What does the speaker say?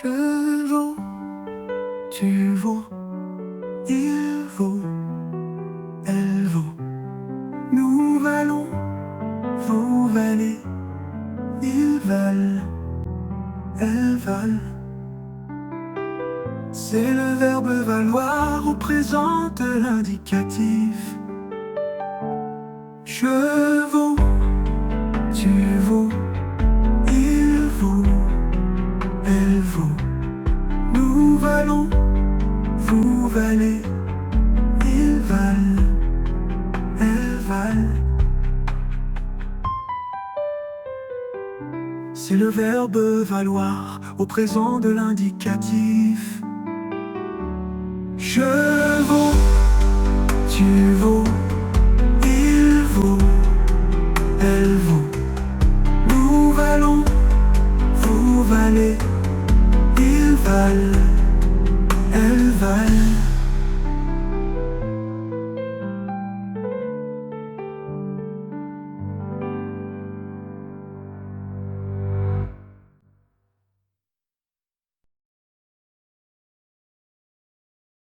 Je vaux, tu vaux, il vaut, elle vaut. Nous valons, vous valez, ils valent, elles valent. C'est le verbe valoir au présent de l'indicatif. Je vaux, tu vaux, il vaut, elle vaut. Nous valons, vous valez, ils valent, elles valent. C'est le verbe valoir au présent de l'indicatif. Je vaux, tu vaux, il vaut, elle vaut. Nous valons, vous valez, ils valent, elles valent.